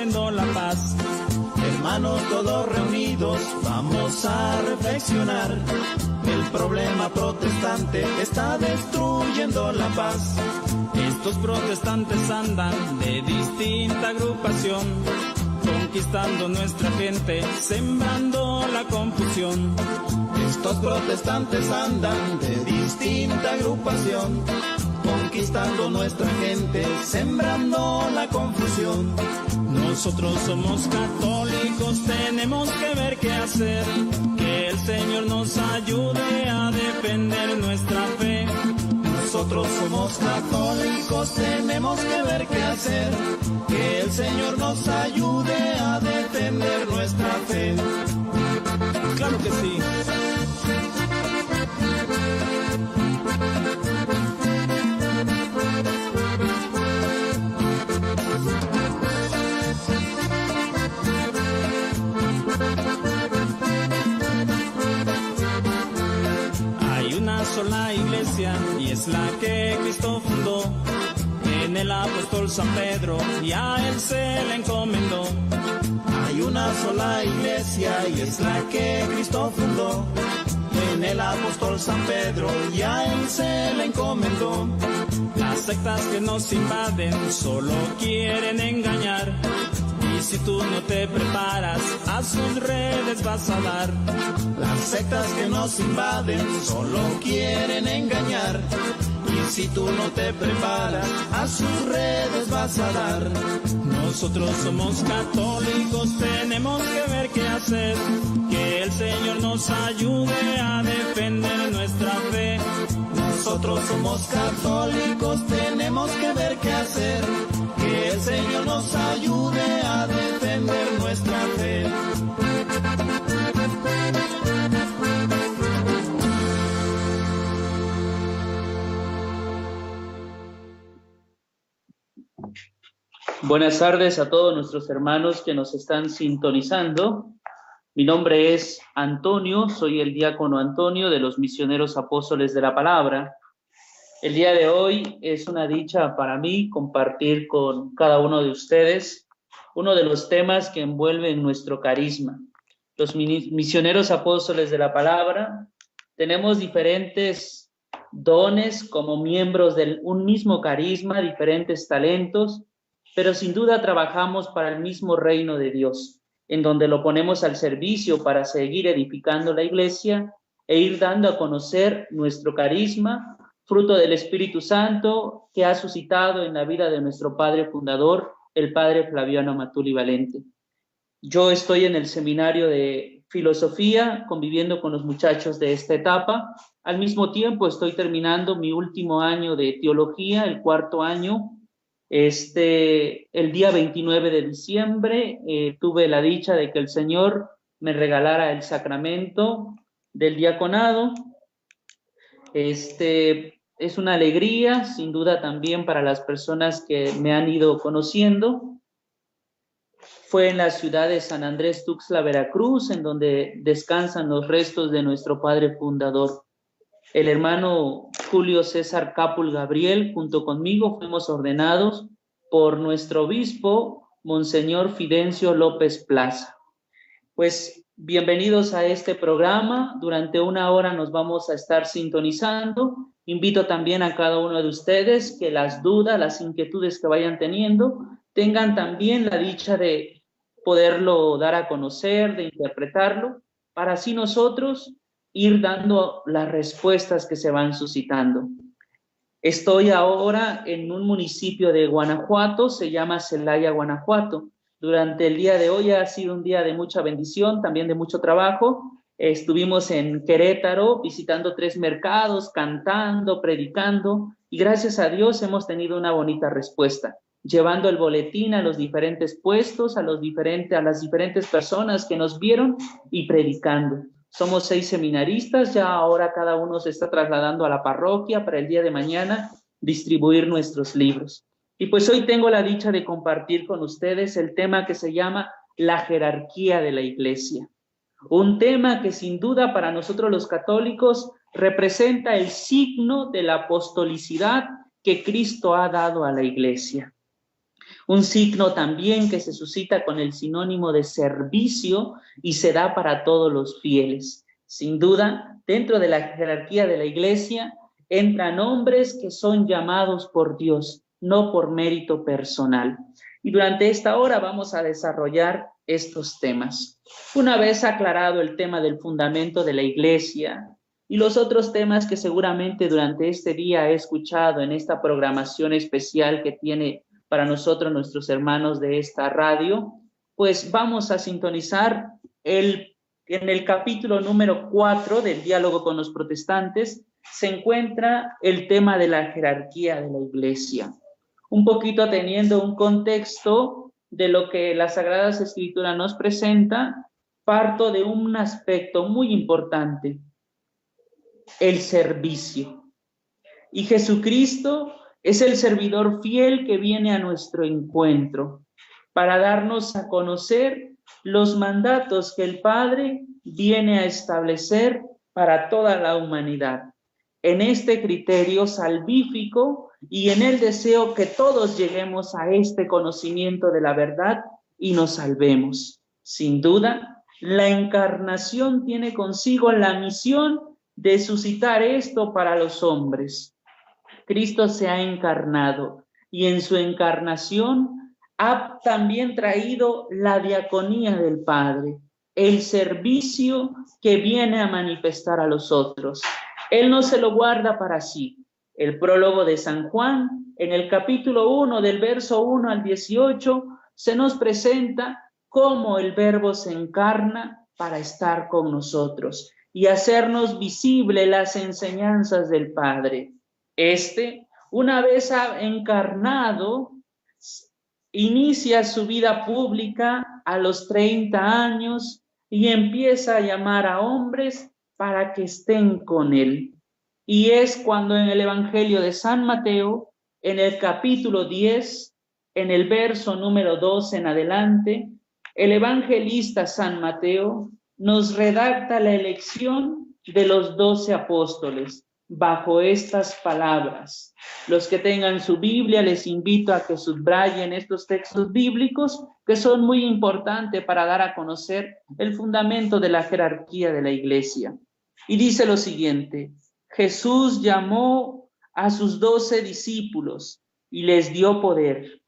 destruyendo la paz. Hermanos todos reunidos, vamos a reflexionar. El problema protestante está destruyendo la paz. Estos protestantes andan de distinta agrupación, conquistando nuestra gente, sembrando la confusión. Estos protestantes andan de distinta agrupación, conquistando nuestra gente, sembrando la confusión. Nosotros somos católicos, tenemos que ver qué hacer, que el Señor nos ayude a defender nuestra fe. Nosotros somos católicos, tenemos que ver qué hacer, que el Señor nos ayude a defender nuestra fe. Claro que sí. Sola iglesia, y es la que Cristo fundó, en el apóstol San Pedro, y a él se le encomendó. Hay una sola iglesia, y es la que Cristo fundó, en el apóstol San Pedro, y a él se le encomendó. Las sectas que nos invaden solo quieren engañar, y si tú no te preparas, a sus redes vas a dar. Las sectas que nos invaden solo quieren engañar, y si tú no te preparas, a sus redes vas a dar. Nosotros somos católicos, tenemos que ver qué hacer, que el Señor nos ayude a defender nuestra fe. Nosotros somos católicos, tenemos que ver qué hacer, que el Señor nos ayude a defender nuestra fe. Buenas tardes a todos nuestros hermanos que nos están sintonizando. Mi nombre es Antonio, soy el diácono Antonio de los Misioneros Apóstoles de la Palabra. El día de hoy es una dicha para mí compartir con cada uno de ustedes uno de los temas que envuelven nuestro carisma. Los Misioneros Apóstoles de la Palabra tenemos diferentes dones como miembros de un mismo carisma, diferentes talentos, pero sin duda trabajamos para el mismo reino de Dios, en donde lo ponemos al servicio para seguir edificando la iglesia e ir dando a conocer nuestro carisma, fruto del Espíritu Santo que ha suscitado en la vida de nuestro padre fundador, el padre Flaviano Amatuli Valente. Yo estoy en el seminario de filosofía, conviviendo con los muchachos de esta etapa. Al mismo tiempo estoy terminando mi último año de teología, el cuarto año. El día 29 de diciembre tuve la dicha de que el Señor me regalara el sacramento del diaconado. Es una alegría, sin duda, también para las personas que me han ido conociendo. Fue en la ciudad de San Andrés Tuxtla, Veracruz, en donde descansan los restos de nuestro padre fundador. El hermano Julio César Capul Gabriel, junto conmigo, fuimos ordenados por nuestro obispo, Monseñor Fidencio López Plaza. Pues bienvenidos a este programa. Durante una hora nos vamos a estar sintonizando. Invito también a cada uno de ustedes que las dudas, las inquietudes que vayan teniendo, tengan también la dicha de poderlo dar a conocer, de interpretarlo, para así nosotros ir dando las respuestas que se van suscitando. Estoy ahora en un municipio de Guanajuato, se llama Celaya, Guanajuato. Durante el día de hoy ha sido un día de mucha bendición, también de mucho trabajo. Estuvimos en Querétaro visitando 3 mercados, cantando, predicando, y gracias a Dios hemos tenido una bonita respuesta, llevando el boletín a los diferentes puestos, a las diferentes personas que nos vieron y predicando. Somos 6 seminaristas, ya ahora cada uno se está trasladando a la parroquia para el día de mañana distribuir nuestros libros. Y pues hoy tengo la dicha de compartir con ustedes el tema que se llama la jerarquía de la iglesia. Un tema que sin duda para nosotros los católicos representa el signo de la apostolicidad que Cristo ha dado a la iglesia. Un signo también que se suscita con el sinónimo de servicio y se da para todos los fieles. Sin duda, dentro de la jerarquía de la iglesia entran hombres que son llamados por Dios, no por mérito personal. Y durante esta hora vamos a desarrollar estos temas. Una vez aclarado el tema del fundamento de la iglesia y los otros temas que seguramente durante este día he escuchado en esta programación especial que tiene para nosotros nuestros hermanos de esta radio, pues vamos a sintonizar en el capítulo número 4 del diálogo con los protestantes, se encuentra el tema de la jerarquía de la iglesia. Un poquito teniendo un contexto de lo que la Sagrada Escritura nos presenta, parto de un aspecto muy importante, el servicio. Y Jesucristo es el servidor fiel que viene a nuestro encuentro para darnos a conocer los mandatos que el Padre viene a establecer para toda la humanidad. En este criterio salvífico y en el deseo que todos lleguemos a este conocimiento de la verdad y nos salvemos. Sin duda, la encarnación tiene consigo la misión de suscitar esto para los hombres. Cristo se ha encarnado y en su encarnación ha también traído la diaconía del Padre, el servicio que viene a manifestar a los otros. Él no se lo guarda para sí. El prólogo de San Juan, en el capítulo 1, del verso 1 al 18, se nos presenta cómo el Verbo se encarna para estar con nosotros y hacernos visible las enseñanzas del Padre. Una vez encarnado, inicia su vida pública a los 30 años y empieza a llamar a hombres para que estén con él. Y es cuando en el Evangelio de San Mateo, en el capítulo 10, en el verso número 2 en adelante, el evangelista San Mateo nos redacta la elección de los 12 apóstoles bajo estas palabras. Los que tengan su Biblia, les invito a que subrayen estos textos bíblicos que son muy importantes para dar a conocer el fundamento de la jerarquía de la iglesia. Y dice lo siguiente: Jesús llamó a sus 12 discípulos y les dio poder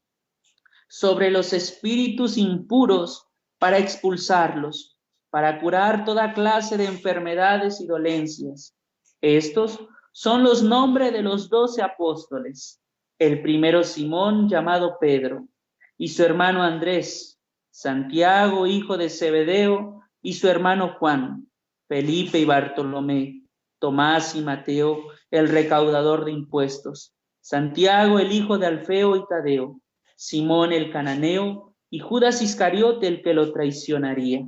sobre los espíritus impuros para expulsarlos, para curar toda clase de enfermedades y dolencias. Estos son los nombres de los 12 apóstoles. El primero Simón, llamado Pedro, y su hermano Andrés, Santiago, hijo de Zebedeo, y su hermano Juan, Felipe y Bartolomé, Tomás y Mateo, el recaudador de impuestos, Santiago, el hijo de Alfeo y Tadeo, Simón el cananeo, y Judas Iscariote, el que lo traicionaría.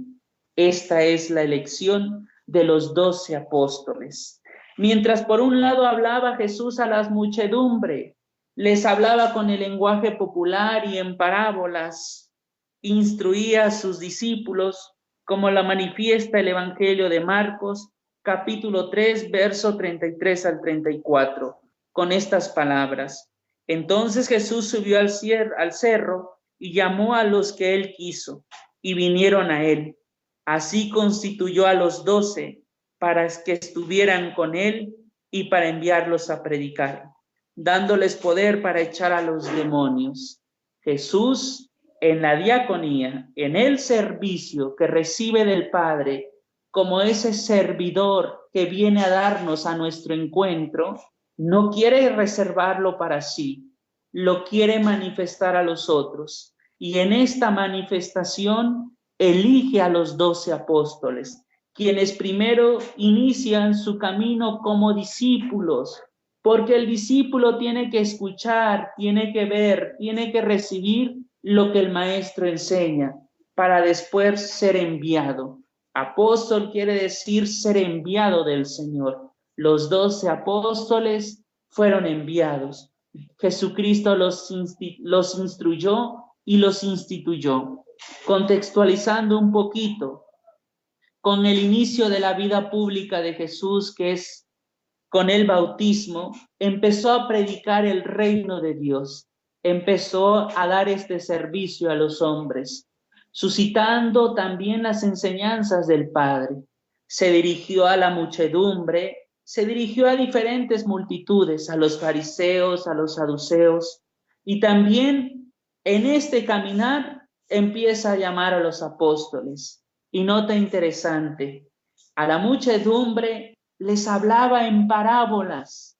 Esta es la elección de los 12 apóstoles. Mientras por un lado hablaba Jesús a las muchedumbres, les hablaba con el lenguaje popular y en parábolas, instruía a sus discípulos, como la manifiesta el Evangelio de Marcos, capítulo 3, verso 33 al 34, con estas palabras: Entonces Jesús subió al cerro y llamó a los que él quiso, y vinieron a él. Así constituyó a los 12 para que estuvieran con él y para enviarlos a predicar, dándoles poder para echar a los demonios. Jesús, en la diaconía, en el servicio que recibe del Padre, como ese servidor que viene a darnos a nuestro encuentro, no quiere reservarlo para sí, lo quiere manifestar a los otros. Y en esta manifestación elige a los 12 apóstoles, quienes primero inician su camino como discípulos, porque el discípulo tiene que escuchar, tiene que ver, tiene que recibir lo que el maestro enseña, para después ser enviado. Apóstol quiere decir ser enviado del Señor. Los 12 apóstoles fueron enviados. Jesucristo los instruyó y los instituyó. Contextualizando un poquito, con el inicio de la vida pública de Jesús, que es con el bautismo, empezó a predicar el reino de Dios. empezó a dar este servicio a los hombres, suscitando también las enseñanzas del Padre. Se dirigió a la muchedumbre, se dirigió a diferentes multitudes, a los fariseos, a los saduceos, y también en este caminar empieza a llamar a los apóstoles. Y nota interesante, a la muchedumbre les hablaba en parábolas,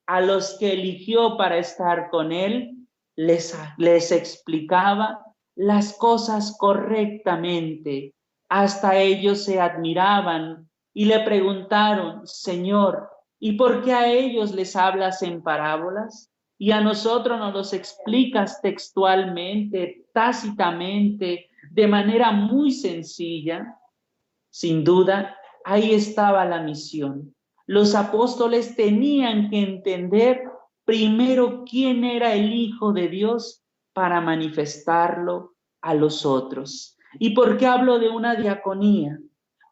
a los que eligió para estar con él, les explicaba las cosas correctamente. Hasta ellos se admiraban y le preguntaron, Señor, ¿y por qué a ellos les hablas en parábolas? Y a nosotros nos los explicas textualmente, tácitamente, de manera muy sencilla. Sin duda, ahí estaba la misión. Los apóstoles tenían que entender primero quién era el Hijo de Dios para manifestarlo a los otros. ¿Y por qué hablo de una diaconía?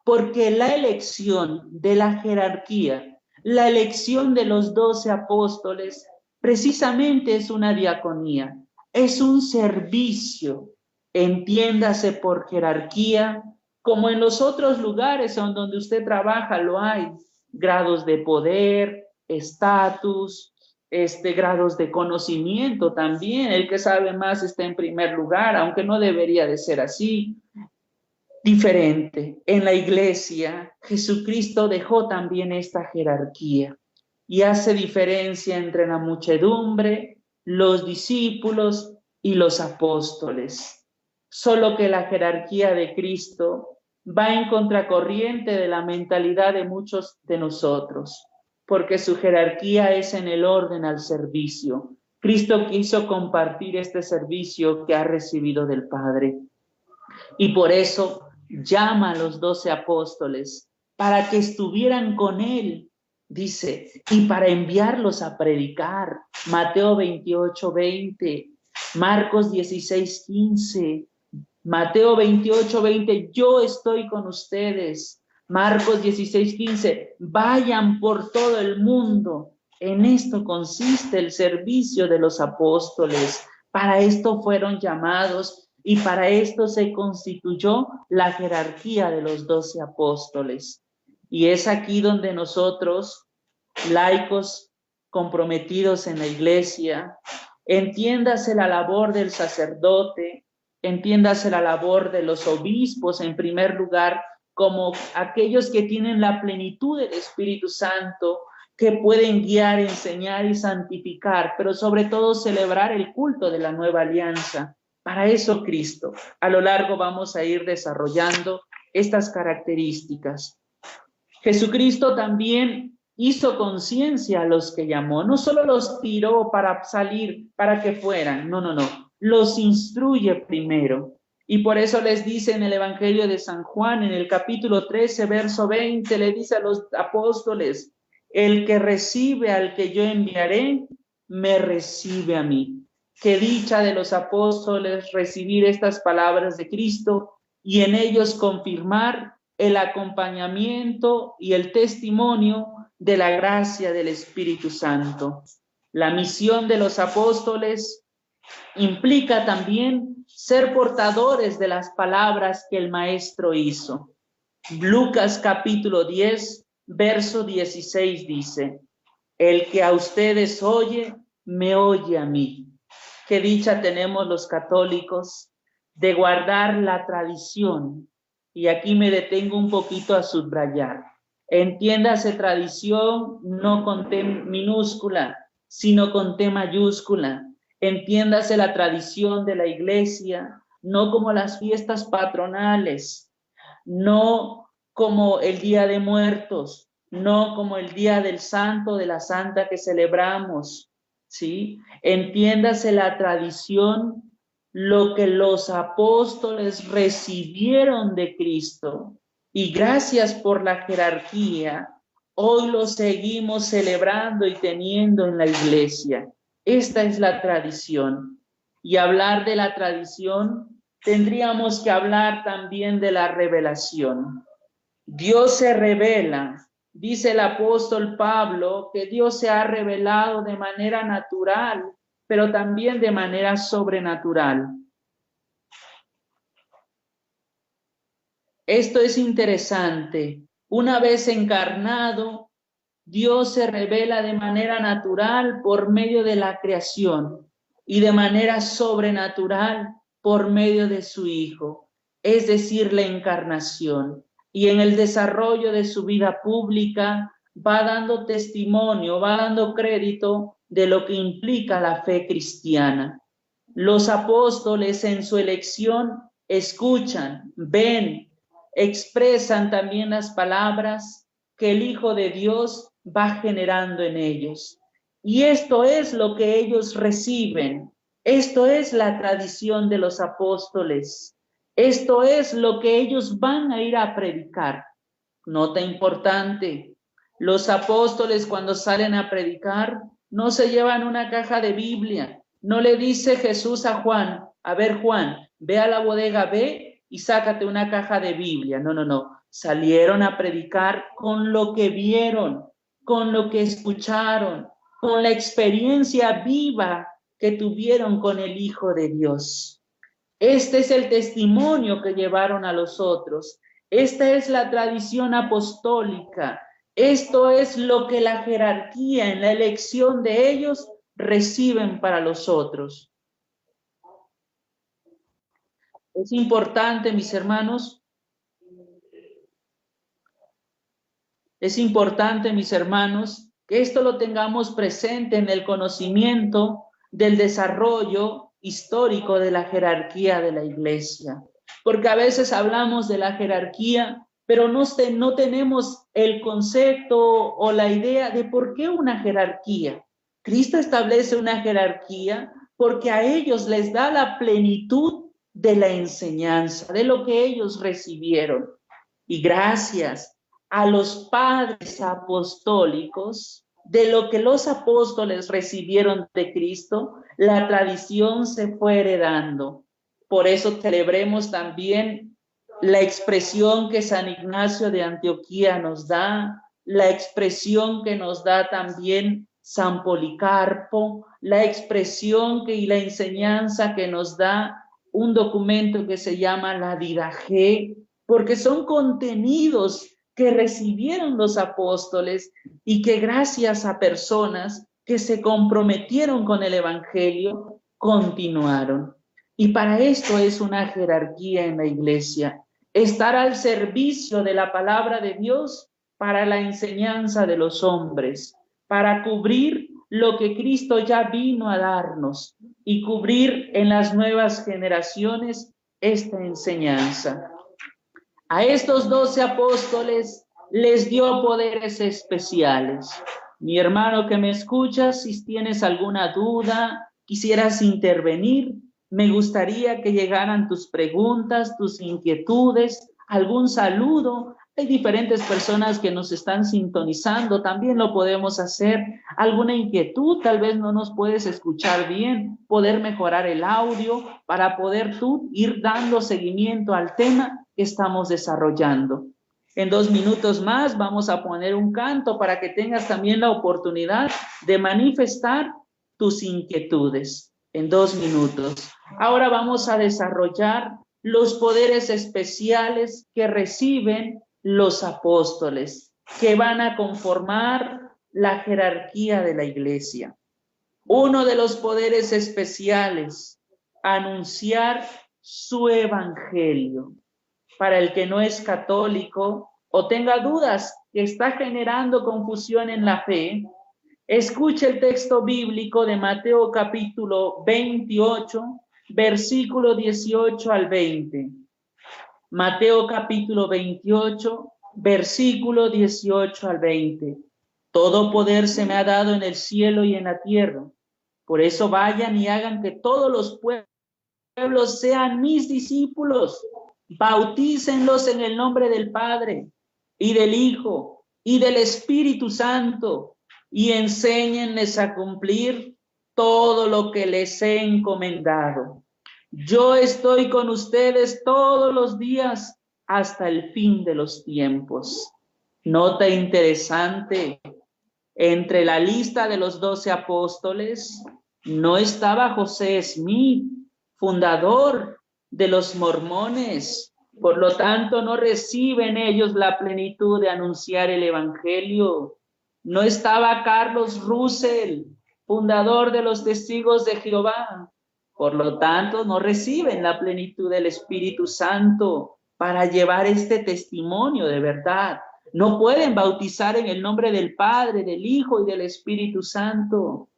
Porque la elección de la jerarquía, la elección de los 12 apóstoles, precisamente es una diaconía, es un servicio, entiéndase por jerarquía, como en los otros lugares donde usted trabaja lo hay, grados de poder, estatus, grados de conocimiento también. El que sabe más está en primer lugar, aunque no debería de ser así. Diferente. En la iglesia, Jesucristo dejó también esta jerarquía y hace diferencia entre la muchedumbre, los discípulos y los apóstoles. Solo que la jerarquía de Cristo va en contracorriente de la mentalidad de muchos de nosotros, porque su jerarquía es en el orden al servicio. Cristo quiso compartir este servicio que ha recibido del Padre. Y por eso llama a los 12 apóstoles para que estuvieran con él, dice, y para enviarlos a predicar. Mateo 28:20, Marcos 16:15, Mateo 28:20, yo estoy con ustedes. Marcos 16:15, vayan por todo el mundo. En esto consiste el servicio de los apóstoles. Para esto fueron llamados y para esto se constituyó la jerarquía de los 12 apóstoles. Y es aquí donde nosotros, laicos comprometidos en la iglesia, entiéndase la labor del sacerdote, entiéndase la labor de los obispos en primer lugar, como aquellos que tienen la plenitud del Espíritu Santo, que pueden guiar, enseñar y santificar, pero sobre todo celebrar el culto de la nueva alianza. Para eso Cristo. A lo largo vamos a ir desarrollando estas características. Jesucristo también hizo conciencia a los que llamó, no solo los tiró para salir, para que fueran, no, los instruye primero. Y por eso les dice en el Evangelio de San Juan, en el capítulo 13, verso 20, le dice a los apóstoles, el que recibe al que yo enviaré, me recibe a mí. Qué dicha de los apóstoles recibir estas palabras de Cristo y en ellos confirmar el acompañamiento y el testimonio de la gracia del Espíritu Santo. La misión de los apóstoles implica también ser portadores de las palabras que el Maestro hizo. Lucas capítulo 10, verso 16 dice, el que a ustedes oye, me oye a mí. Qué dicha tenemos los católicos de guardar la tradición. Y aquí me detengo un poquito a subrayar. Entiéndase tradición no con T minúscula, sino con T mayúscula. Entiéndase la tradición de la iglesia, no como las fiestas patronales, no como el Día de Muertos, no como el Día del Santo, de la Santa que celebramos, ¿sí? Entiéndase la tradición, lo que los apóstoles recibieron de Cristo, y gracias por la jerarquía, hoy lo seguimos celebrando y teniendo en la iglesia. Esta es la tradición. Y hablar de la tradición, tendríamos que hablar también de la revelación. Dios se revela. Dice el apóstol Pablo que Dios se ha revelado de manera natural pero también de manera sobrenatural. Esto es interesante. Una vez encarnado, Dios se revela de manera natural por medio de la creación y de manera sobrenatural por medio de su Hijo, es decir, la encarnación. Y en el desarrollo de su vida pública va dando testimonio, va dando crédito de lo que implica la fe cristiana. Los apóstoles en su elección escuchan, ven, expresan también las palabras que el Hijo de Dios va generando en ellos. Y esto es lo que ellos reciben. Esto es la tradición de los apóstoles. Esto es lo que ellos van a ir a predicar. Nota importante, los apóstoles cuando salen a predicar no se llevan una caja de Biblia. No le dice Jesús a Juan, a ver Juan, ve a la bodega, ve y sácate una caja de Biblia. No, no, no. Salieron a predicar con lo que vieron, con lo que escucharon, con la experiencia viva que tuvieron con el Hijo de Dios. Este es el testimonio que llevaron a los otros. Esta es la tradición apostólica. Esto es lo que la jerarquía en la elección de ellos reciben para los otros. Es importante, mis hermanos, que esto lo tengamos presente en el conocimiento del desarrollo histórico de la jerarquía de la iglesia. Porque a veces hablamos de la jerarquía, pero no tenemos el concepto o la idea de por qué una jerarquía. Cristo establece una jerarquía porque a ellos les da la plenitud de la enseñanza, de lo que ellos recibieron. Y gracias a los padres apostólicos, de lo que los apóstoles recibieron de Cristo, la tradición se fue heredando. Por eso celebremos también la expresión que San Ignacio de Antioquía nos da, la expresión que nos da también San Policarpo, la expresión y la enseñanza que nos da un documento que se llama la Didache, porque son contenidos que recibieron los apóstoles y que gracias a personas que se comprometieron con el Evangelio, continuaron. Y para esto es una jerarquía en la iglesia, estar al servicio de la palabra de Dios para la enseñanza de los hombres, para cubrir lo que Cristo ya vino a darnos y cubrir en las nuevas generaciones esta enseñanza. A estos 12 apóstoles les dio poderes especiales. Mi hermano que me escuchas, si tienes alguna duda, quisieras intervenir, me gustaría que llegaran tus preguntas, tus inquietudes, algún saludo. Hay diferentes personas que nos están sintonizando, también lo podemos hacer. Alguna inquietud, tal vez no nos puedes escuchar bien, poder mejorar el audio para poder tú ir dando seguimiento al tema que estamos desarrollando. En 2 minutos más vamos a poner un canto para que tengas también la oportunidad de manifestar tus inquietudes. En 2 minutos. Ahora vamos a desarrollar los poderes especiales que reciben los apóstoles, que van a conformar la jerarquía de la iglesia. Uno de los poderes especiales, anunciar su evangelio. Para el que no es católico o tenga dudas que está generando confusión en la fe, escuche el texto bíblico de Mateo capítulo 28, versículo 18 al 20. Mateo capítulo 28, versículo 18 al 20. Todo poder se me ha dado en el cielo y en la tierra. Por eso vayan y hagan que todos los pueblos sean mis discípulos. Bautícenlos en el nombre del Padre y del Hijo y del Espíritu Santo y enséñenles a cumplir todo lo que les he encomendado. Yo estoy con ustedes todos los días hasta el fin de los tiempos. Nota interesante, entre la lista de los 12 apóstoles No estaba José Smith, fundador de los mormones. Por lo tanto, no reciben ellos la plenitud de anunciar el evangelio. No estaba Carlos Russell, fundador de los Testigos de Jehová. Por lo tanto, no reciben la plenitud del Espíritu Santo para llevar este testimonio de verdad. No pueden bautizar en el nombre del Padre, del Hijo y del Espíritu Santo.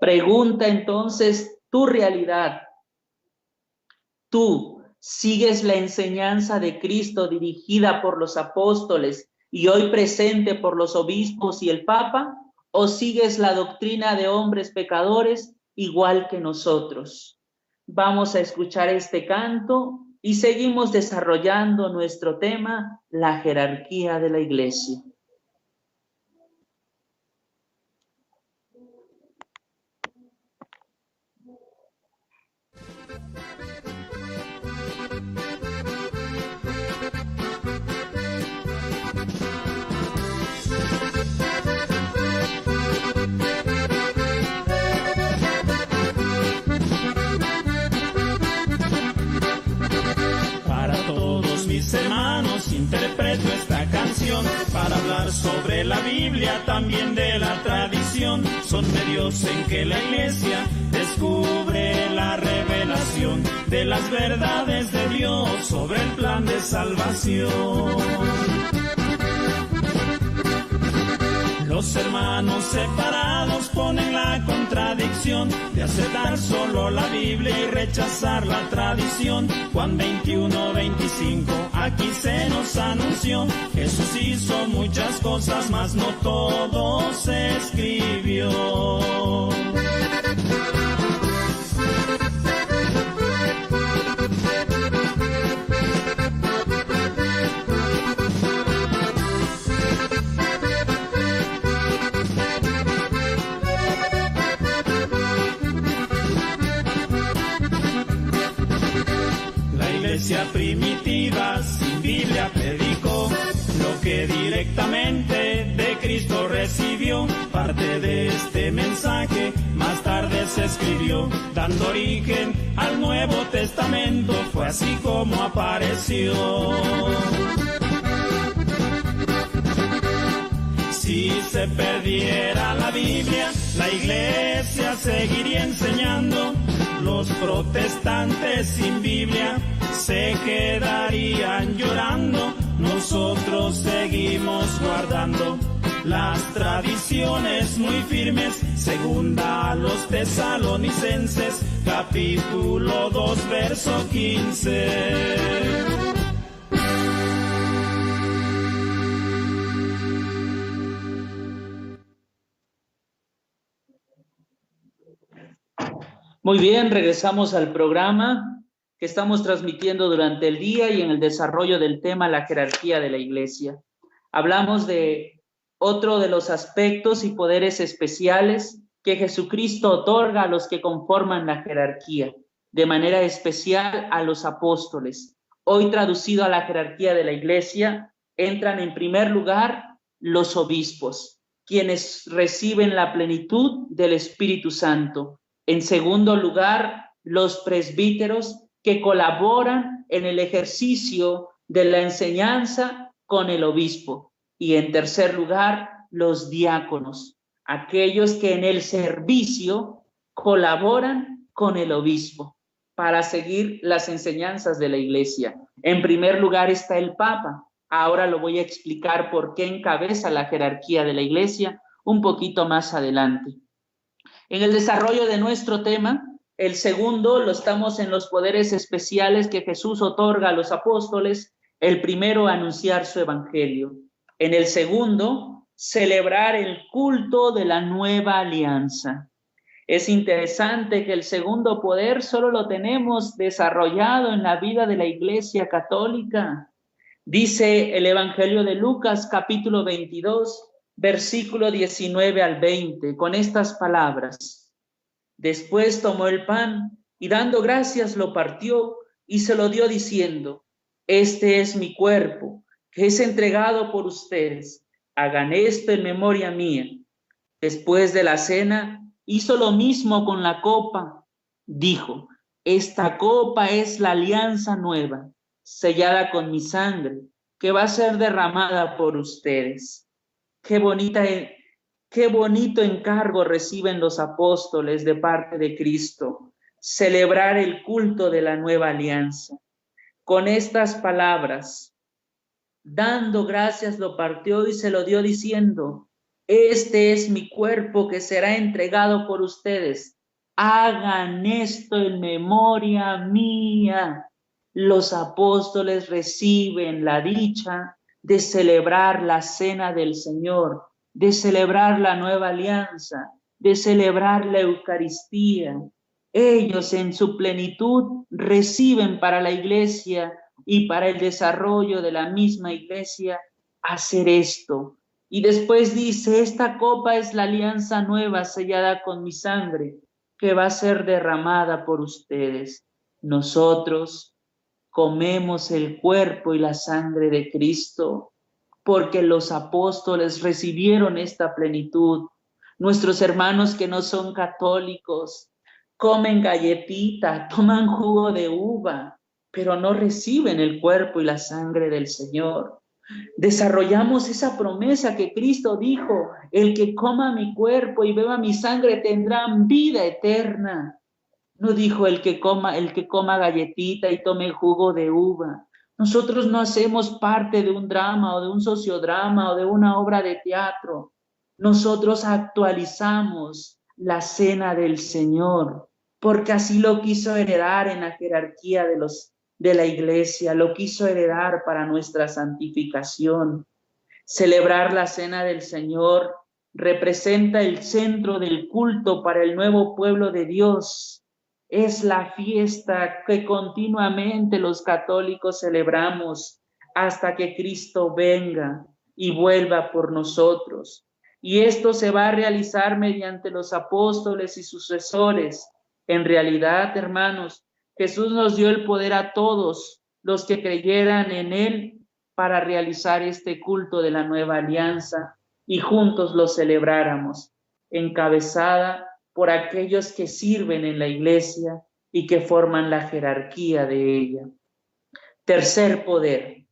Pregunta entonces tu realidad. ¿Tú sigues la enseñanza de Cristo dirigida por los apóstoles y hoy presente por los obispos y el Papa? ¿O sigues la doctrina de hombres pecadores igual que nosotros? Vamos a escuchar este canto y seguimos desarrollando nuestro tema, la jerarquía de la Iglesia. Mis hermanos, interpreto esta canción para hablar sobre la Biblia, también de la tradición. Son medios en que la Iglesia descubre la revelación de las verdades de Dios sobre el plan de salvación. Los hermanos separados ponen la contradicción de aceptar solo la Biblia y rechazar la tradición. Juan 21:25, aquí se nos anunció, Jesús hizo muchas cosas, mas no todo se escribió. Primitiva sin Biblia predicó lo que directamente de Cristo recibió. Parte de este mensaje más tarde se escribió, dando origen al Nuevo Testamento. Fue así como apareció. Si se perdiera la Biblia, la Iglesia seguiría enseñando. Los protestantes sin Biblia se quedarían llorando. Nosotros seguimos guardando las tradiciones muy firmes. Segunda a los Tesalonicenses, capítulo 2, verso 15. Muy bien, regresamos al programa que estamos transmitiendo durante el día y en el desarrollo del tema la jerarquía de la Iglesia. Hablamos de otro de los aspectos y poderes especiales que Jesucristo otorga a los que conforman la jerarquía, de manera especial a los apóstoles. Hoy traducido a la jerarquía de la Iglesia, entran en primer lugar los obispos, quienes reciben la plenitud del Espíritu Santo. En segundo lugar, los presbíteros, que colaboran en el ejercicio de la enseñanza con el obispo. Y en tercer lugar, los diáconos, aquellos que en el servicio colaboran con el obispo para seguir las enseñanzas de la Iglesia. En primer lugar está el Papa. Ahora lo voy a explicar por qué encabeza la jerarquía de la Iglesia un poquito más adelante. En el desarrollo de nuestro tema, el segundo lo estamos en los poderes especiales que Jesús otorga a los apóstoles. El primero, anunciar su evangelio. En el segundo, celebrar el culto de la nueva alianza. Es interesante que el segundo poder solo lo tenemos desarrollado en la vida de la Iglesia Católica. Dice el Evangelio de Lucas, capítulo 22, versículo 19 al 20, con estas palabras. Después tomó el pan y dando gracias lo partió y se lo dio diciendo: este es mi cuerpo, que es entregado por ustedes. Hagan esto en memoria mía. Después de la cena, Hizo lo mismo con la copa. Dijo, esta copa es la alianza nueva, sellada con mi sangre, que va a ser derramada por ustedes. Qué bonito encargo reciben los apóstoles de parte de Cristo, celebrar el culto de la nueva alianza. Con estas palabras, dando gracias, lo partió y se lo dio diciendo, este es mi cuerpo que será entregado por ustedes. Hagan esto en memoria mía. Los apóstoles reciben la dicha de celebrar la cena del Señor, de celebrar la nueva alianza, de celebrar la Eucaristía. Ellos en su plenitud reciben para la iglesia y para el desarrollo de la misma iglesia hacer esto. Y después dice, esta copa es la alianza nueva sellada con mi sangre, que va a ser derramada por ustedes. Nosotros comemos el cuerpo y la sangre de Cristo, porque los apóstoles recibieron esta plenitud. Nuestros hermanos que no son católicos comen galletita, toman jugo de uva, pero no reciben el cuerpo y la sangre del Señor. Desarrollamos esa promesa que Cristo dijo, el que coma mi cuerpo y beba mi sangre tendrán vida eterna. No dijo el que coma galletita y tome jugo de uva. Nosotros no hacemos parte de un drama o de un sociodrama o de una obra de teatro. Nosotros actualizamos la cena del Señor, porque así lo quiso heredar en la jerarquía de la iglesia, lo quiso heredar para nuestra santificación. Celebrar la cena del Señor representa el centro del culto para el nuevo pueblo de Dios. Es la fiesta que continuamente los católicos celebramos hasta que Cristo venga y vuelva por nosotros. Y esto se va a realizar mediante los apóstoles y sucesores. En realidad, hermanos, Jesús nos dio el poder a todos los que creyeran en Él para realizar este culto de la nueva alianza y juntos lo celebráramos, encabezada por aquellos que sirven en la iglesia y que forman la jerarquía de ella. Tercer poder,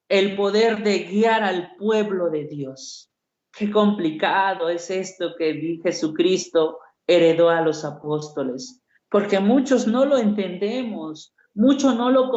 el poder de guiar al pueblo de Dios. Qué complicado es esto que Jesucristo heredó a los apóstoles, porque muchos no lo entendemos, muchos no lo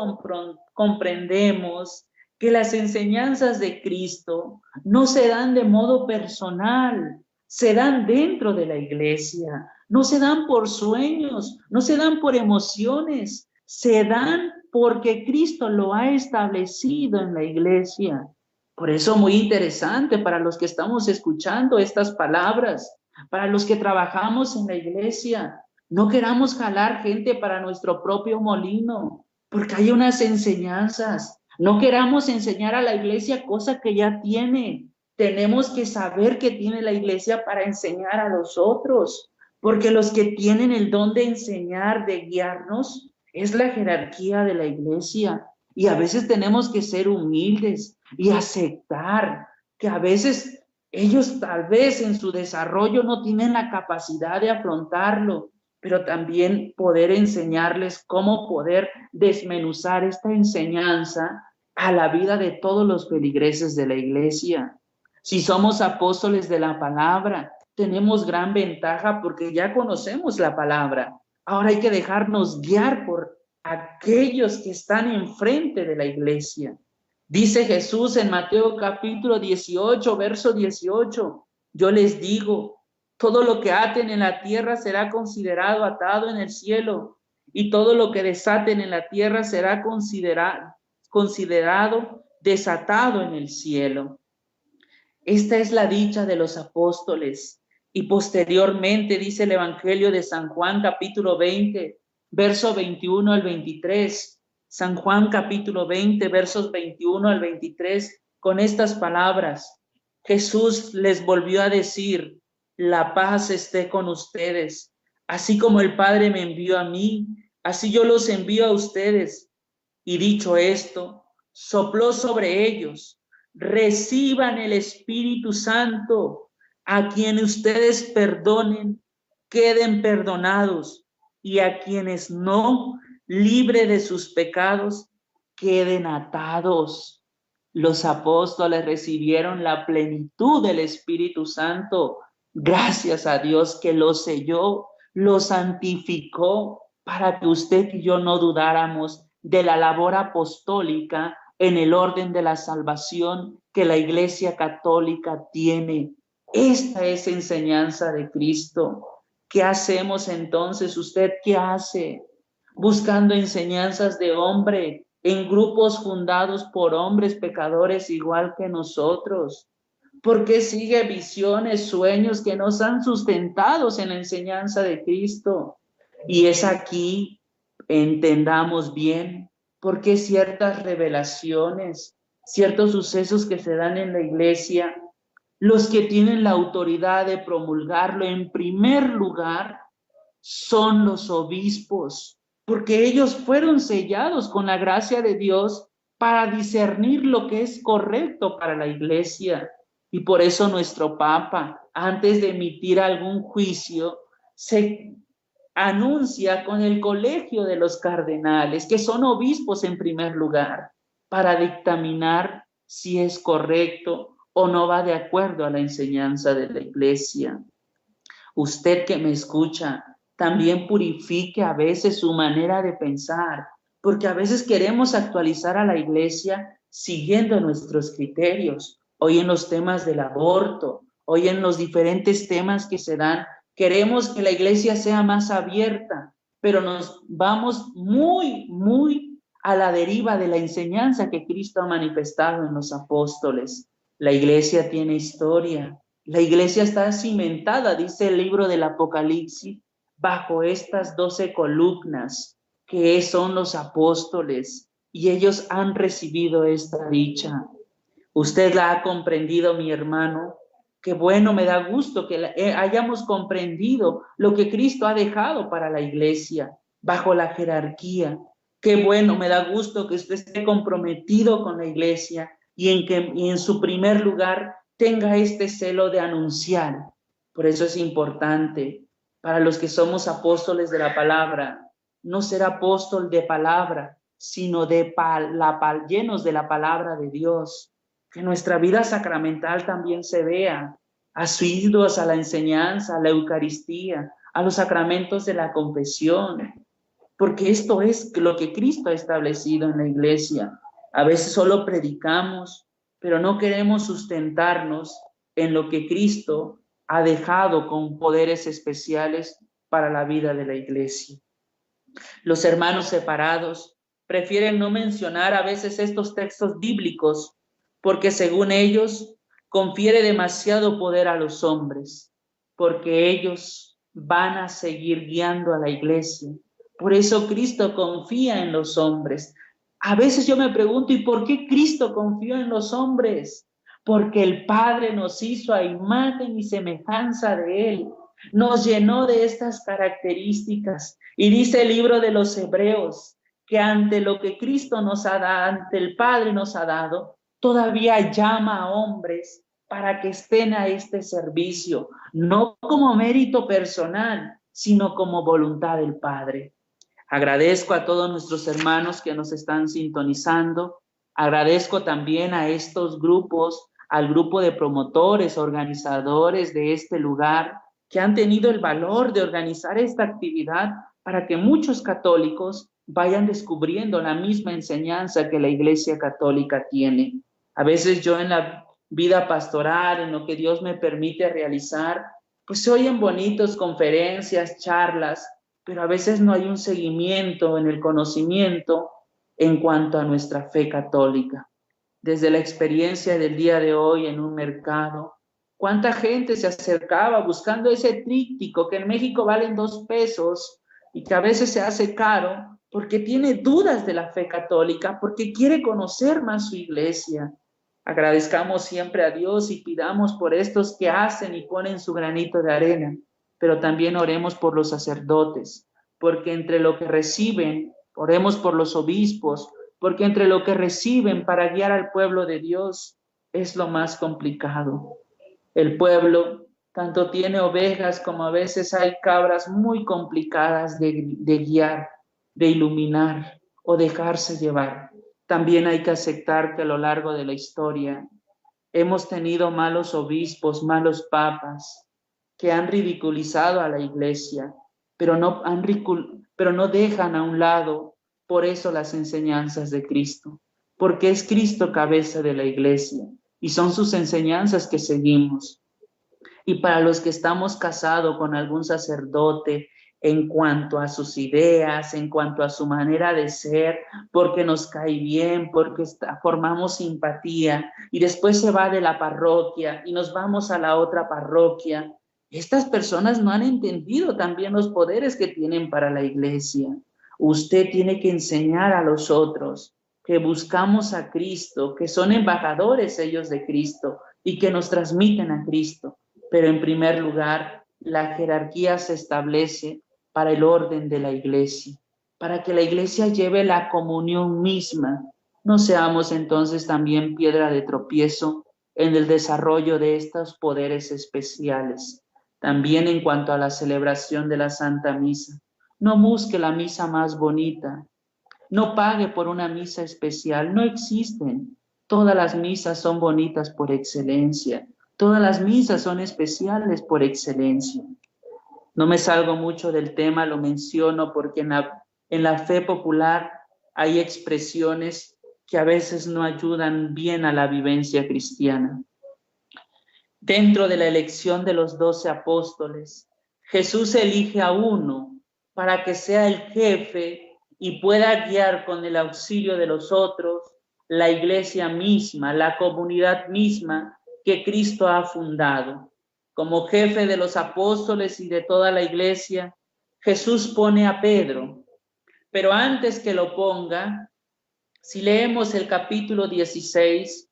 comprendemos, que las enseñanzas de Cristo no se dan de modo personal, se dan dentro de la iglesia, no se dan por sueños, no se dan por emociones, se dan porque Cristo lo ha establecido en la iglesia. Por eso muy interesante para los que estamos escuchando estas palabras, para los que trabajamos en la iglesia, no queramos jalar gente para nuestro propio molino, porque hay unas enseñanzas. No queramos enseñar a la iglesia cosa que ya tiene. Tenemos que saber que tiene la iglesia para enseñar a los otros, porque los que tienen el don de enseñar, de guiarnos, es la jerarquía de la iglesia. Y a veces tenemos que ser humildes y aceptar que a veces ellos tal vez en su desarrollo no tienen la capacidad de afrontarlo, pero también poder enseñarles cómo poder desmenuzar esta enseñanza a la vida de todos los feligreses de la iglesia. Si somos apóstoles de la palabra, tenemos gran ventaja porque ya conocemos la palabra. Ahora hay que dejarnos guiar por aquellos que están enfrente de la iglesia. Dice Jesús en Mateo capítulo 18, verso 18, yo les digo, todo lo que aten en la tierra será considerado atado en el cielo, y todo lo que desaten en la tierra será considerado desatado en el cielo. Esta es la dicha de los apóstoles. Y posteriormente dice el Evangelio de San Juan capítulo 20, verso 21 al 23. San Juan capítulo 20, versos 21 al 23, con estas palabras. Jesús les volvió a decir, la paz esté con ustedes. Así como el Padre me envió a mí, así yo los envío a ustedes. Y dicho esto, sopló sobre ellos. Reciban el Espíritu Santo. A quien ustedes perdonen, queden perdonados, y a quienes no, libre de sus pecados, queden atados. Los apóstoles recibieron la plenitud del Espíritu Santo, gracias a Dios que lo selló, lo santificó, para que usted y yo no dudáramos de la labor apostólica en el orden de la salvación que la Iglesia Católica tiene. Esta es enseñanza de Cristo. ¿Qué hacemos entonces? ¿Usted qué hace? Buscando enseñanzas de hombre en grupos fundados por hombres pecadores igual que nosotros. ¿Por qué sigue visiones, sueños que no están sustentados en la enseñanza de Cristo? Y es aquí, entendamos bien, por qué ciertas revelaciones, ciertos sucesos que se dan en la iglesia, los que tienen la autoridad de promulgarlo en primer lugar son los obispos, porque ellos fueron sellados con la gracia de Dios para discernir lo que es correcto para la iglesia. Y por eso nuestro Papa, antes de emitir algún juicio, se anuncia con el colegio de los cardenales, que son obispos en primer lugar, para dictaminar si es correcto o no va de acuerdo a la enseñanza de la iglesia. Usted que me escucha, también purifique a veces su manera de pensar, porque a veces queremos actualizar a la iglesia siguiendo nuestros criterios. Hoy en los temas del aborto, hoy en los diferentes temas que se dan, queremos que la iglesia sea más abierta, pero nos vamos muy a la deriva de la enseñanza que Cristo ha manifestado en los apóstoles. La iglesia tiene historia, la iglesia está cimentada, dice el libro del Apocalipsis, bajo estas 12 columnas que son los apóstoles, y ellos han recibido esta dicha. Usted la ha comprendido, mi hermano. Qué bueno, me da gusto que hayamos comprendido lo que Cristo ha dejado para la iglesia, bajo la jerarquía. Qué bueno, me da gusto que usted esté comprometido con la iglesia y en su primer lugar tenga este celo de anunciar. Por eso es importante para los que somos apóstoles de la palabra, no ser apóstol de palabra, sino llenos de la palabra de Dios. Que nuestra vida sacramental también se vea, asiduos a la enseñanza, a la Eucaristía, a los sacramentos de la confesión, porque esto es lo que Cristo ha establecido en la iglesia. A veces solo predicamos, pero no queremos sustentarnos en lo que Cristo ha dejado con poderes especiales para la vida de la iglesia. Los hermanos separados prefieren no mencionar a veces estos textos bíblicos porque según ellos confiere demasiado poder a los hombres, porque ellos van a seguir guiando a la iglesia. Por eso Cristo confía en los hombres. A veces yo me pregunto, ¿y por qué Cristo confió en los hombres? Porque el Padre nos hizo a imagen y semejanza de Él, nos llenó de estas características. Y dice el libro de los Hebreos, que ante lo que Cristo nos ha dado, ante el Padre nos ha dado, todavía llama a hombres para que estén a este servicio, no como mérito personal, sino como voluntad del Padre. Agradezco a todos nuestros hermanos que nos están sintonizando. Agradezco también a estos grupos, al grupo de promotores, organizadores de este lugar, que han tenido el valor de organizar esta actividad para que muchos católicos vayan descubriendo la misma enseñanza que la Iglesia Católica tiene. A veces yo en la vida pastoral, en lo que Dios me permite realizar, pues se oyen bonitos conferencias, charlas, pero a veces no hay un seguimiento en el conocimiento en cuanto a nuestra fe católica. Desde la experiencia del día de hoy en un mercado, ¿cuánta gente se acercaba buscando ese tríptico que en México valen 2 pesos y que a veces se hace caro porque tiene dudas de la fe católica, porque quiere conocer más su iglesia? Agradezcamos siempre a Dios y pidamos por estos que hacen y ponen su granito de arena, pero también oremos por los sacerdotes, porque entre lo que reciben, oremos por los obispos, porque entre lo que reciben para guiar al pueblo de Dios es lo más complicado. El pueblo tanto tiene ovejas como a veces hay cabras muy complicadas de guiar, de iluminar o dejarse llevar. También hay que aceptar que a lo largo de la historia hemos tenido malos obispos, malos papas, que han ridiculizado a la iglesia, pero no dejan a un lado por eso las enseñanzas de Cristo, porque es Cristo cabeza de la iglesia y son sus enseñanzas que seguimos. Y para los que estamos casados con algún sacerdote en cuanto a sus ideas, en cuanto a su manera de ser, porque nos cae bien, porque formamos simpatía y después se va de la parroquia y nos vamos a la otra parroquia, estas personas no han entendido también los poderes que tienen para la iglesia. Usted tiene que enseñar a los otros que buscamos a Cristo, que son embajadores ellos de Cristo y que nos transmiten a Cristo. Pero en primer lugar, la jerarquía se establece para el orden de la iglesia, para que la iglesia lleve la comunión misma. No seamos entonces también piedra de tropiezo en el desarrollo de estos poderes especiales. También en cuanto a la celebración de la Santa Misa, no busque la misa más bonita, no pague por una misa especial, no existen. Todas las misas son bonitas por excelencia. Todas las misas son especiales por excelencia. No me salgo mucho del tema, lo menciono porque en la fe popular hay expresiones que a veces no ayudan bien a la vivencia cristiana. Dentro de la elección de los 12 apóstoles, Jesús elige a uno para que sea el jefe y pueda guiar con el auxilio de los otros la iglesia misma, la comunidad misma que Cristo ha fundado. Como jefe de los apóstoles y de toda la iglesia, Jesús pone a Pedro. Pero antes que lo ponga, si leemos el capítulo 16,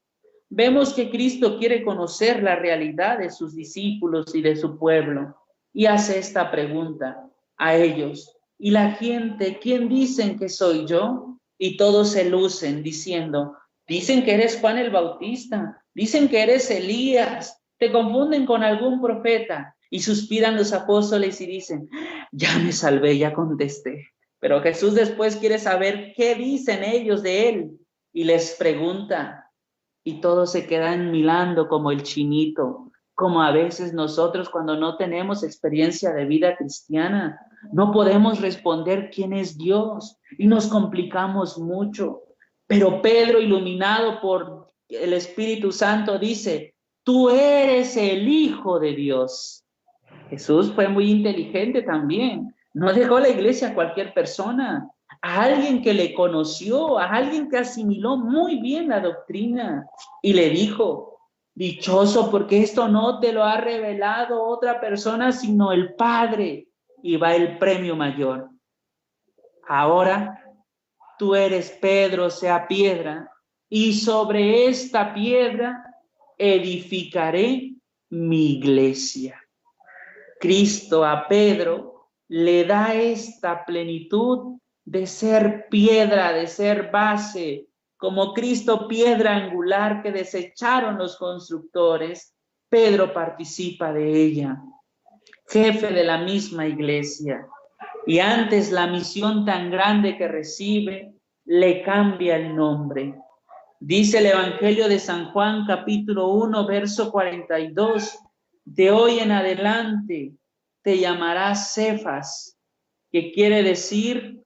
vemos que Cristo quiere conocer la realidad de sus discípulos y de su pueblo y hace esta pregunta a ellos. ¿Y la gente, quién dicen que soy yo? Y todos se lucen diciendo, dicen que eres Juan el Bautista, dicen que eres Elías, te confunden con algún profeta. Y suspiran los apóstoles y dicen, ya me salvé, ya contesté. Pero Jesús después quiere saber qué dicen ellos de él y les pregunta. Y todos se quedan mirando como el chinito, como a veces nosotros cuando no tenemos experiencia de vida cristiana, no podemos responder quién es Dios y nos complicamos mucho. Pero Pedro, iluminado por el Espíritu Santo, dice, tú eres el Hijo de Dios. Jesús fue muy inteligente también. No dejó la iglesia a cualquier persona, a alguien que le conoció, a alguien que asimiló muy bien la doctrina y le dijo, dichoso porque esto no te lo ha revelado otra persona sino el Padre, y va el premio mayor. Ahora tú eres Pedro, sea piedra, y sobre esta piedra edificaré mi iglesia. Cristo a Pedro le da esta plenitud de ser piedra, de ser base, como Cristo piedra angular que desecharon los constructores. Pedro participa de ella, jefe de la misma iglesia, y antes la misión tan grande que recibe, le cambia el nombre. Dice el Evangelio de San Juan, capítulo 1, verso 42, de hoy en adelante te llamarás Cefas, que quiere decir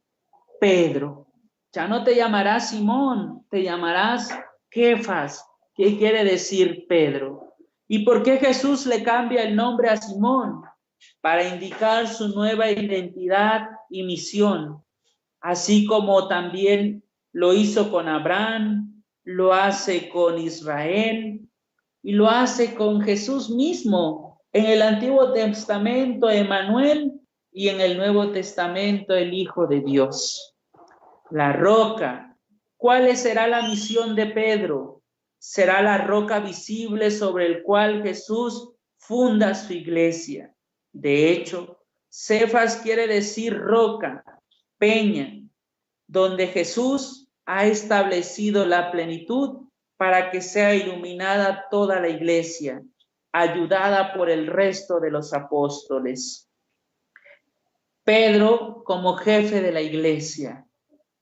Pedro. Ya no te llamarás Simón, te llamarás Kefas, que quiere decir Pedro. ¿Y por qué Jesús le cambia el nombre a Simón? Para indicar su nueva identidad y misión, así como también lo hizo con Abraham, lo hace con Israel y lo hace con Jesús mismo. En el Antiguo Testamento, Emmanuel, y en el Nuevo Testamento, el Hijo de Dios. La roca. ¿Cuál será la misión de Pedro? Será la roca visible sobre el cual Jesús funda su iglesia. De hecho, Cefas quiere decir roca, peña, donde Jesús ha establecido la plenitud para que sea iluminada toda la iglesia. ayudada por el resto de los apóstoles. Pedro como jefe de la iglesia.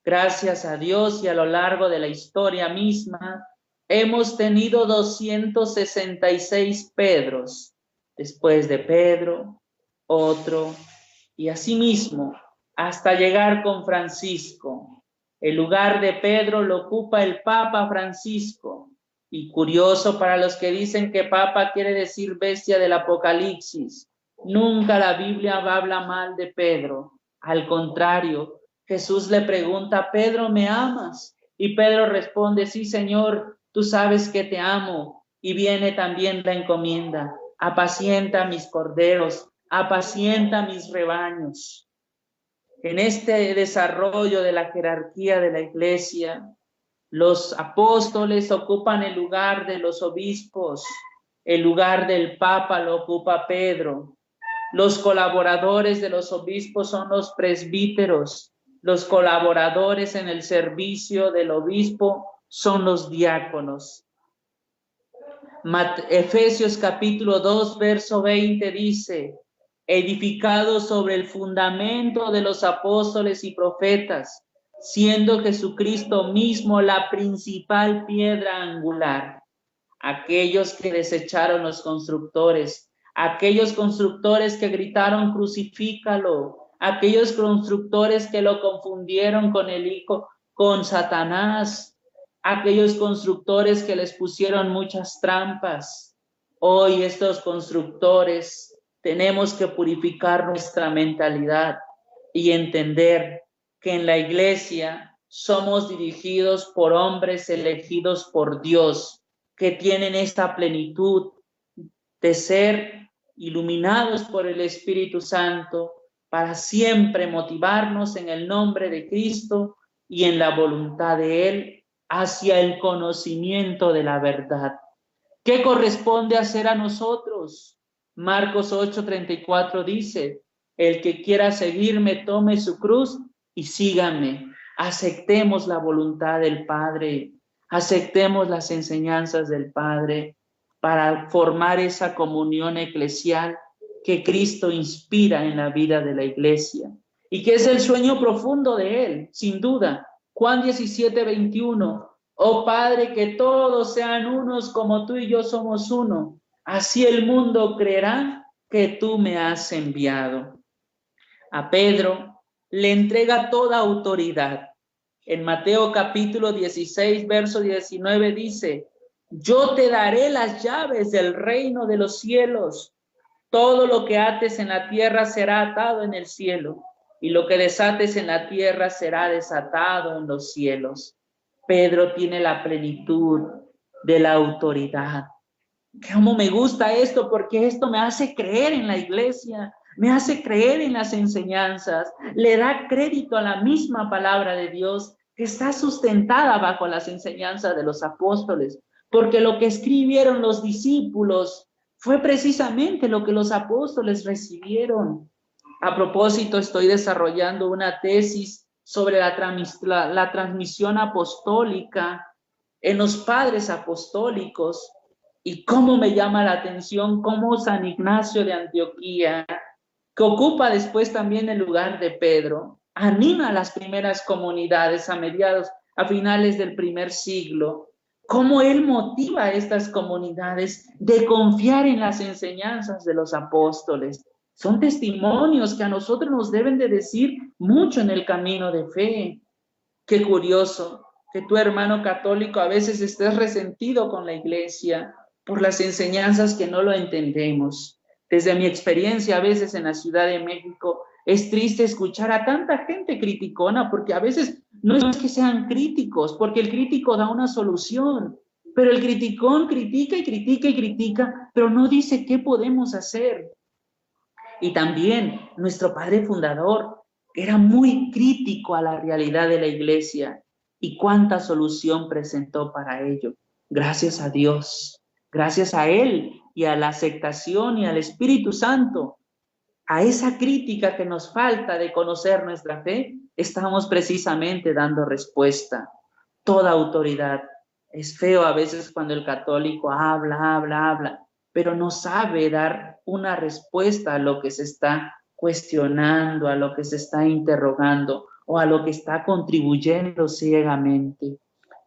Gracias a Dios y a lo largo de la historia misma, hemos tenido 266 Pedros. Después de Pedro, otro, y asimismo, hasta llegar con Francisco. El lugar de Pedro lo ocupa el Papa Francisco. Y curioso para los que dicen que Papa quiere decir bestia del Apocalipsis. Nunca la Biblia habla mal de Pedro. Al contrario, Jesús le pregunta, Pedro, ¿me amas? Y Pedro responde, sí, Señor, tú sabes que te amo. Y viene también la encomienda, apacienta mis corderos, apacienta mis rebaños. En este desarrollo de la jerarquía de la iglesia, los apóstoles ocupan el lugar de los obispos, el lugar del Papa lo ocupa Pedro. Los colaboradores de los obispos son los presbíteros. Los colaboradores en el servicio del obispo son los diáconos. Efesios capítulo 2, verso 20 dice, edificados sobre el fundamento de los apóstoles y profetas, siendo Jesucristo mismo la principal piedra angular. Aquellos que desecharon los constructores, aquellos constructores que gritaron crucifícalo, aquellos constructores que lo confundieron con el hijo, con Satanás, aquellos constructores que les pusieron muchas trampas. Hoy estos constructores tenemos que purificar nuestra mentalidad y entender que en la iglesia somos dirigidos por hombres elegidos por Dios, que tienen esta plenitud de ser iluminados por el Espíritu Santo para siempre motivarnos en el nombre de Cristo y en la voluntad de Él hacia el conocimiento de la verdad. ¿Qué corresponde hacer a nosotros? Marcos 8:34 dice, el que quiera seguirme tome su cruz y sígame. Aceptemos la voluntad del Padre, aceptemos las enseñanzas del Padre para formar esa comunión eclesial que Cristo inspira en la vida de la iglesia y que es el sueño profundo de Él, sin duda. Juan 17:21, oh Padre, que todos sean unos como tú y yo somos uno, así el mundo creerá que tú me has enviado. A Pedro le entrega toda autoridad. En Mateo capítulo 16, verso 19 dice, yo te daré las llaves del reino de los cielos. Todo lo que ates en la tierra será atado en el cielo, y lo que desates en la tierra será desatado en los cielos. Pedro tiene la plenitud de la autoridad. ¿Cómo me gusta esto? Porque esto me hace creer en la iglesia, me hace creer en las enseñanzas, le da crédito a la misma palabra de Dios que está sustentada bajo las enseñanzas de los apóstoles, porque lo que escribieron los discípulos fue precisamente lo que los apóstoles recibieron. A propósito, estoy desarrollando una tesis sobre la transmisión apostólica en los padres apostólicos y cómo me llama la atención cómo San Ignacio de Antioquía, que ocupa después también el lugar de Pedro, anima a las primeras comunidades a finales del primer siglo, cómo él motiva a estas comunidades de confiar en las enseñanzas de los apóstoles. Son testimonios que a nosotros nos deben de decir mucho en el camino de fe. Qué curioso que tu hermano católico a veces estés resentido con la iglesia por las enseñanzas que no lo entendemos. Desde mi experiencia a veces en la Ciudad de México, es triste escuchar a tanta gente criticona, porque a veces no es que sean críticos, porque el crítico da una solución, pero el criticón critica y critica y critica, pero no dice qué podemos hacer. Y también nuestro padre fundador era muy crítico a la realidad de la iglesia y cuánta solución presentó para ello. Gracias a Dios, gracias a Él y a la aceptación y al Espíritu Santo, a esa crítica que nos falta de conocer nuestra fe, estamos precisamente dando respuesta. Toda autoridad. Es feo a veces cuando el católico habla, pero no sabe dar una respuesta a lo que se está cuestionando, a lo que se está interrogando o a lo que está contribuyendo ciegamente.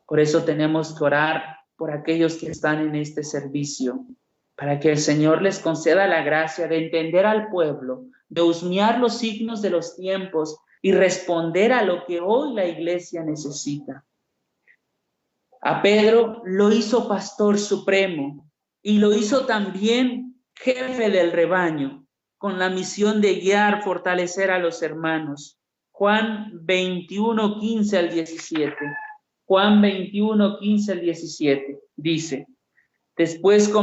Por eso tenemos que orar por aquellos que están en este servicio, para que el Señor les conceda la gracia de entender al pueblo, de husmear los signos de los tiempos y responder a lo que hoy la iglesia necesita. A Pedro lo hizo pastor supremo y lo hizo también jefe del rebaño, con la misión de guiar, fortalecer a los hermanos. Juan 21, 15 al 17. Juan 21, 15 al 17 dice: Después que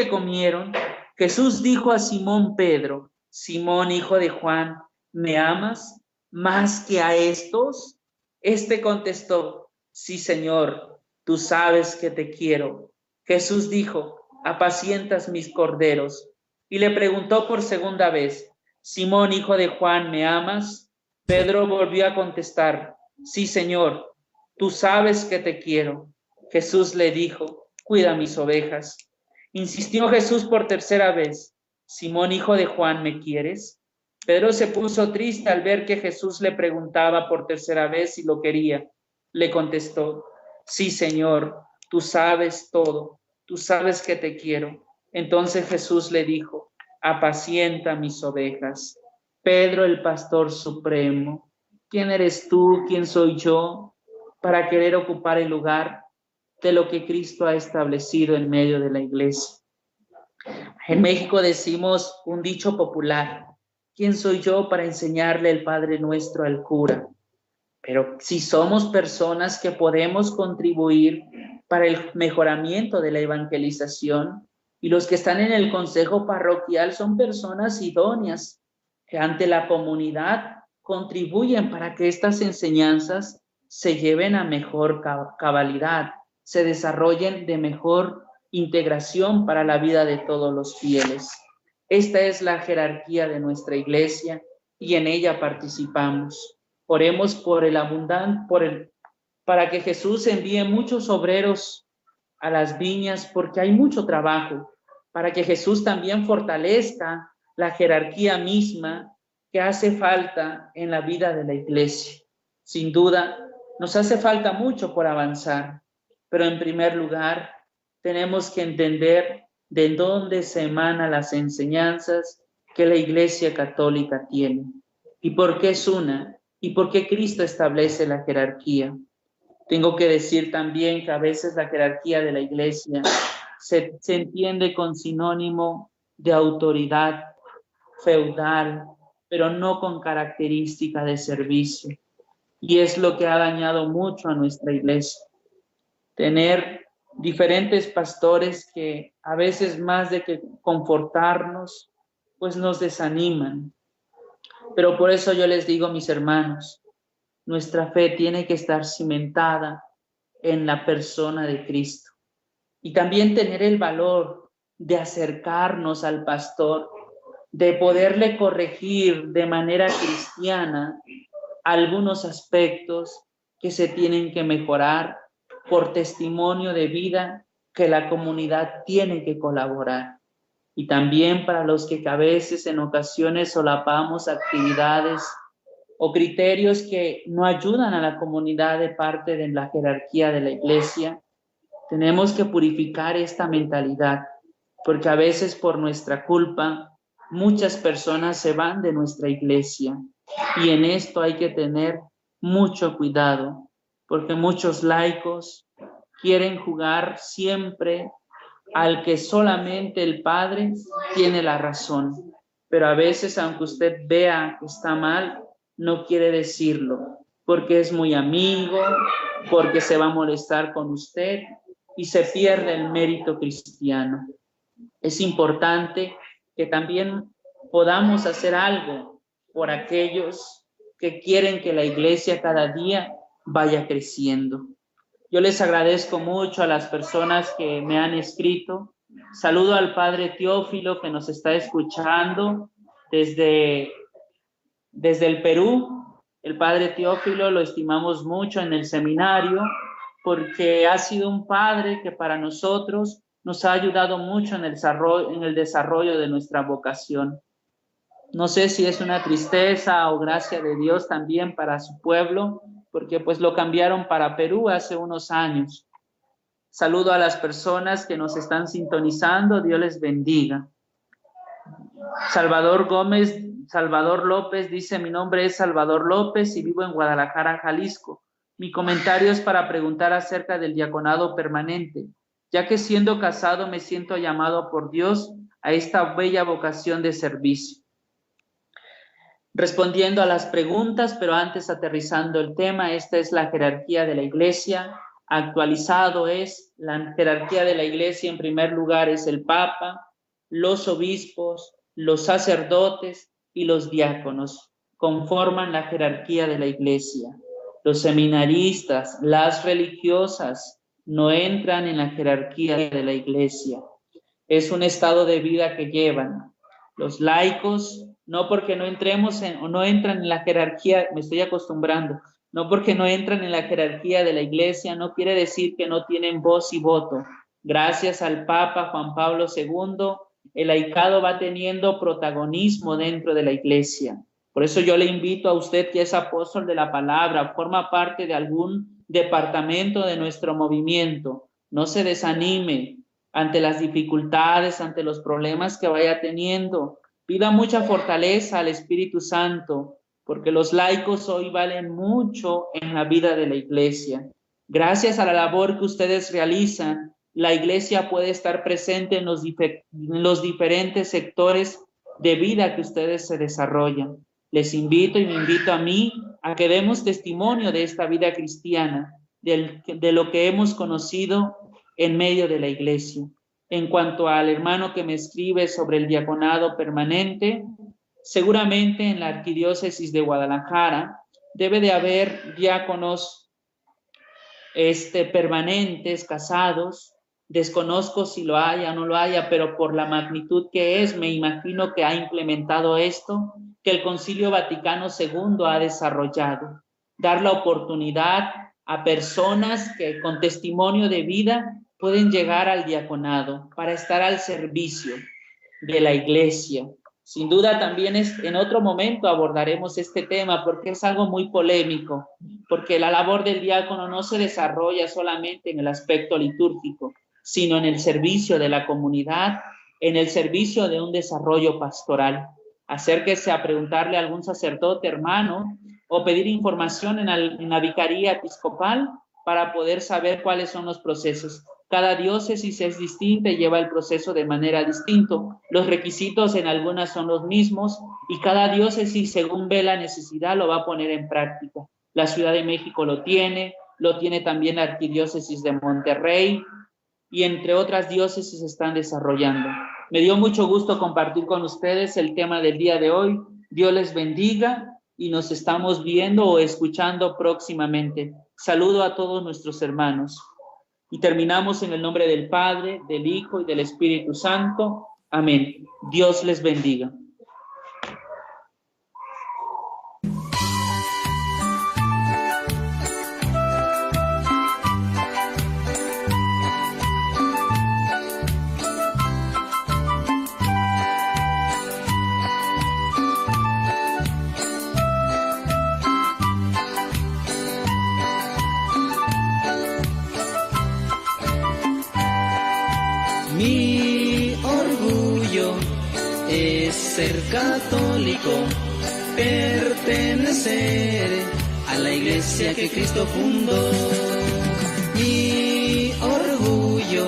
comieron, Jesús dijo a Simón Pedro: Simón, hijo de Juan, ¿me amas más que a estos? Este contestó: Sí, Señor, tú sabes que te quiero. Jesús dijo: apacientas mis corderos. Y le preguntó por segunda vez: Simón, hijo de Juan, ¿me amas? Pedro volvió a contestar: Sí, Señor, tú sabes que te quiero. Jesús le dijo: cuida mis ovejas. Insistió Jesús por tercera vez: Simón, hijo de Juan, ¿me quieres? Pedro se puso triste al ver que Jesús le preguntaba por tercera vez si lo quería. Le contestó: sí, Señor, tú sabes todo, tú sabes que te quiero. Entonces Jesús le dijo: apacienta mis ovejas. Pedro, el pastor supremo, ¿quién eres tú? ¿Quién soy yo para querer ocupar el lugar de lo que Cristo ha establecido en medio de la iglesia? En México decimos un dicho popular: ¿quién soy yo para enseñarle el Padre Nuestro al cura? Pero si somos personas que podemos contribuir para el mejoramiento de la evangelización, y los que están en el consejo parroquial son personas idóneas que ante la comunidad contribuyen para que estas enseñanzas se lleven a mejor cabalidad, se desarrollen de mejor integración para la vida de todos los fieles. Esta es la jerarquía de nuestra iglesia y en ella participamos. Oremos por para que Jesús envíe muchos obreros a las viñas, porque hay mucho trabajo, para que Jesús también fortalezca la jerarquía misma que hace falta en la vida de la iglesia. Sin duda, nos hace falta mucho por avanzar, pero en primer lugar, tenemos que entender de dónde se emanan las enseñanzas que la Iglesia Católica tiene y por qué es una y por qué Cristo establece la jerarquía. Tengo que decir también que a veces la jerarquía de la Iglesia se entiende con sinónimo de autoridad feudal, pero no con característica de servicio. Y es lo que ha dañado mucho a nuestra Iglesia. Tener diferentes pastores que a veces más de que confortarnos, pues nos desaniman. Pero por eso yo les digo, mis hermanos, nuestra fe tiene que estar cimentada en la persona de Cristo. Y también tener el valor de acercarnos al pastor, de poderle corregir de manera cristiana algunos aspectos que se tienen que mejorar por testimonio de vida que la comunidad tiene que colaborar. Y también para los que a veces en ocasiones solapamos actividades o criterios que no ayudan a la comunidad de parte de la jerarquía de la iglesia, tenemos que purificar esta mentalidad, porque a veces por nuestra culpa muchas personas se van de nuestra iglesia y en esto hay que tener mucho cuidado, porque muchos laicos quieren jugar siempre al que solamente el Padre tiene la razón, pero a veces aunque usted vea que está mal, no quiere decirlo, porque es muy amigo, porque se va a molestar con usted y se pierde el mérito cristiano. Es importante que también podamos hacer algo por aquellos que quieren que la iglesia cada día vaya creciendo. Yo les agradezco mucho a las personas que me han escrito. Saludo al padre Teófilo que nos está escuchando desde el Perú. El padre Teófilo lo estimamos mucho en el seminario porque ha sido un padre que para nosotros nos ha ayudado mucho en el desarrollo de nuestra vocación. No sé si es una tristeza o gracia de Dios también para su pueblo, porque pues lo cambiaron para Perú hace unos años. Saludo a las personas que nos están sintonizando, Dios les bendiga. Salvador López dice: mi nombre es Salvador López y vivo en Guadalajara, Jalisco. Mi comentario es para preguntar acerca del diaconado permanente, ya que siendo casado me siento llamado por Dios a esta bella vocación de servicio. Respondiendo a las preguntas, pero antes aterrizando el tema, esta es la jerarquía de la iglesia. Actualizado es la jerarquía de la iglesia. En primer lugar es el Papa, los obispos, los sacerdotes y los diáconos conforman la jerarquía de la iglesia. Los seminaristas, las religiosas no entran en la jerarquía de la iglesia. Es un estado de vida que llevan. Los laicos, no porque no entran en la jerarquía, me estoy acostumbrando, no porque no entran en la jerarquía de la iglesia, no quiere decir que no tienen voz y voto. Gracias al Papa Juan Pablo II, el laicado va teniendo protagonismo dentro de la iglesia. Por eso yo le invito a usted que es apóstol de la palabra, forma parte de algún departamento de nuestro movimiento. No se desanime ante las dificultades, ante los problemas que vaya teniendo. Pida mucha fortaleza al Espíritu Santo, porque los laicos hoy valen mucho en la vida de la iglesia. Gracias a la labor que ustedes realizan, la iglesia puede estar presente en los diferentes sectores de vida que ustedes se desarrollan. Les invito y me invito a mí a que demos testimonio de esta vida cristiana, de lo que hemos conocido en medio de la iglesia. En cuanto al hermano que me escribe sobre el diaconado permanente, seguramente en la arquidiócesis de Guadalajara debe de haber diáconos permanentes, casados. Desconozco si lo haya o no lo haya, pero por la magnitud que es, me imagino que ha implementado esto, que el Concilio Vaticano II ha desarrollado. Dar la oportunidad a personas que con testimonio de vida pueden llegar al diaconado para estar al servicio de la iglesia. Sin duda también en otro momento abordaremos este tema porque es algo muy polémico, porque la labor del diácono no se desarrolla solamente en el aspecto litúrgico, sino en el servicio de la comunidad, en el servicio de un desarrollo pastoral. Acérquese a preguntarle a algún sacerdote hermano o pedir información en la vicaría episcopal para poder saber cuáles son los procesos. Cada diócesis es distinta y lleva el proceso de manera distinta. Los requisitos en algunas son los mismos y cada diócesis, según ve la necesidad, lo va a poner en práctica. La Ciudad de México lo tiene también la Arquidiócesis de Monterrey y entre otras diócesis están desarrollando. Me dio mucho gusto compartir con ustedes el tema del día de hoy. Dios les bendiga y nos estamos viendo o escuchando próximamente. Saludo a todos nuestros hermanos. Y terminamos en el nombre del Padre, del Hijo y del Espíritu Santo. Amén. Dios les bendiga. Mi orgullo es ser católico, pertenecer a la iglesia que Cristo fundó. Mi orgullo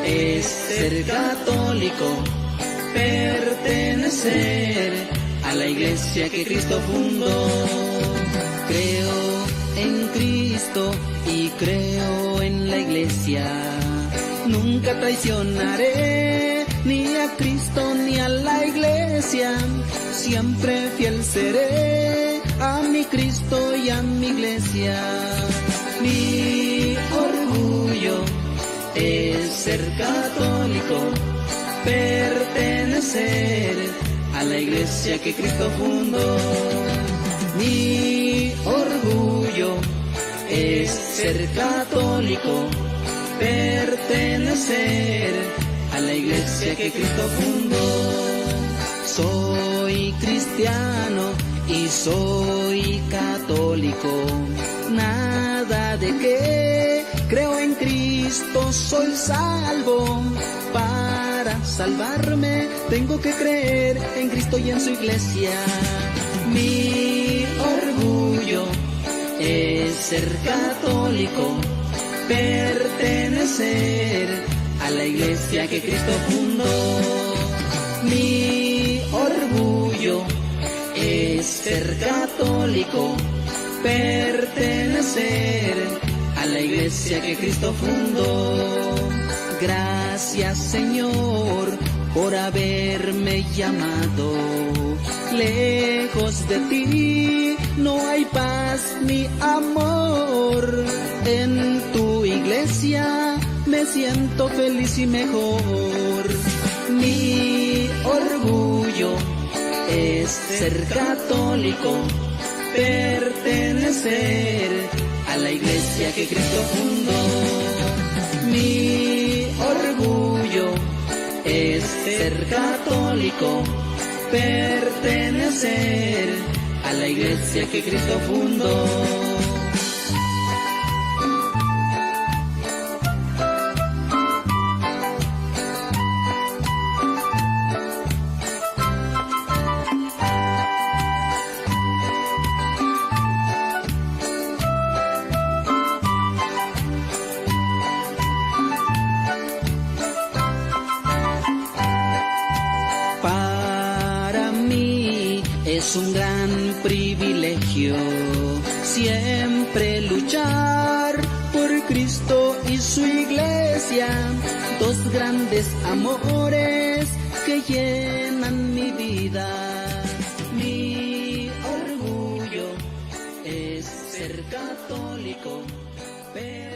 es ser católico, pertenecer a la iglesia que Cristo fundó. Creo en Cristo y creo en la iglesia. Nunca traicionaré ni a Cristo ni a la iglesia. Siempre fiel seré a mi Cristo y a mi iglesia. Mi orgullo es ser católico, pertenecer a la iglesia que Cristo fundó. Mi orgullo es ser católico, pertenecer a la iglesia que Cristo fundó. Soy cristiano y soy católico, nada de que creo en Cristo, soy salvo. Para salvarme tengo que creer en Cristo y en su iglesia. Mi orgullo es ser católico, pertenecer a la iglesia que Cristo fundó. Mi orgullo es ser católico, pertenecer a la iglesia que Cristo fundó. Gracias, Señor, por haberme llamado. Lejos de ti no hay paz ni amor. En tu iglesia me siento feliz y mejor. Mi orgullo es ser católico, pertenecer a la iglesia que Cristo fundó. Mi orgullo es ser católico, pertenecer a la iglesia que Cristo fundó. Es un gran privilegio siempre luchar por Cristo y su iglesia, dos grandes amores que llenan mi vida. Mi orgullo es ser católico, pero